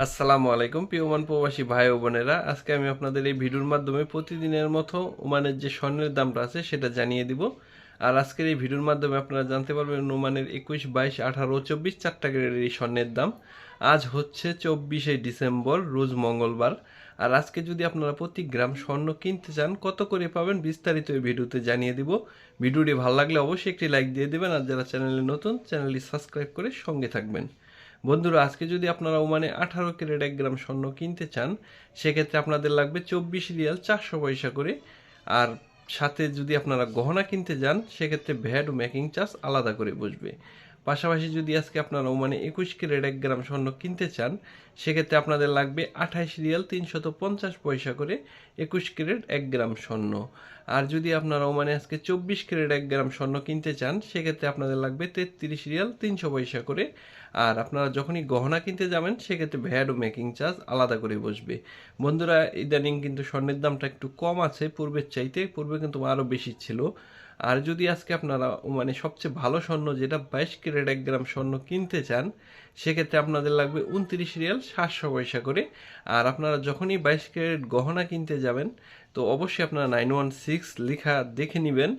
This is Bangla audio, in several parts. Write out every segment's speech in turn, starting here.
আসসালামু আলাইকুম প্রিয় ওমান প্রবাসী ভাই ও বোনেরা, আজকে আমি আপনাদের এই ভিডিওর মাধ্যমে প্রতিদিনের মতো ওমানের যে স্বর্ণের দামটা আছে সেটা জানিয়ে দিব। আর আজকের এই ভিডিওর মাধ্যমে আপনারা জানতে পারবেন ওমানের 21, 22, 18, 24 চারটা গ্রেডের এই স্বর্ণের দাম। আজ হচ্ছে 24শে ডিসেম্বর, রোজ মঙ্গলবার। আর আজকে যদি আপনারা প্রতি গ্রাম স্বর্ণ কিনতে চান কত করে পাবেন বিস্তারিত এই ভিডিওতে জানিয়ে দিব। ভিডিওটি ভালো লাগলে অবশ্যই একটি লাইক দিয়ে দেবেন, আর যারা চ্যানেলে নতুন চ্যানেলটি সাবস্ক্রাইব করে সঙ্গে থাকবেন। বন্ধুরা, আজকে যদি আপনারা ওমানে 18 ক্যারেট 1 গ্রাম স্বর্ণ কিনতে চান সেক্ষেত্রে আপনাদের লাগবে 24 রিয়াল 400 পয়সা করে। আর সাথে যদি আপনারা গহনা কিনতে যান সেক্ষেত্রে ভ্যাট ও মেকিং চার্জ আলাদা করে বসবে। পাশাপাশি যদি আজকে আপনারা ওমানে 21 ক্যারেট 1 গ্রাম স্বর্ণ কিনতে চান সেক্ষেত্রে আপনাদের লাগবে 28 রিয়াল 350 পয়সা করে 21 ক্যারেট 1 গ্রাম স্বর্ণ। আর যদি আপনারা ওমানে আজকে 24 ক্যারেট 1 গ্রাম স্বর্ণ কিনতে চান সেক্ষেত্রে আপনাদের লাগবে 33 রিয়াল 300 পয়সা করে। আর আপনারা যখনই গহনা কিনতে যাবেন সেক্ষেত্রে ভ্যাট ও মেকিং চার্জ আলাদা করে বসবে। বন্ধুরা, ইদানিং কিন্তু স্বর্ণের দামটা একটু কম আছে পূর্বের চাইতে, পূর্বে কিন্তু আরও বেশি ছিল। আর যদি আজকে আপনারা মানে সবচেয়ে ভালো স্বর্ণ যেটা 22 ক্যারেট 1 গ্রাম স্বর্ণ কিনতে চান সেক্ষেত্রে আপনাদের লাগবে 29 রিয়াল 700 পয়সা করে। আর আপনারা যখনই 22 ক্যারেট গহনা কিনতে যাবেন তো অবশ্যই আপনারা 916 লেখা দেখে নেবেন।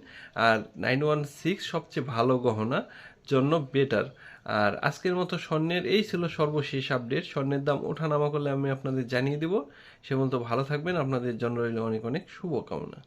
আর 916 সবচেয়ে ভালো গহনা জন্য বেটার। আর আজকের মতো স্বর্ণের এই ছিল সর্বশেষ আপডেট। স্বর্ণের দাম ওঠানামা করলে আমি আপনাদের জানিয়ে দেব। সে পর্যন্ত ভালো থাকবেন, আপনাদের জন্য রইল অনেক অনেক শুভকামনা।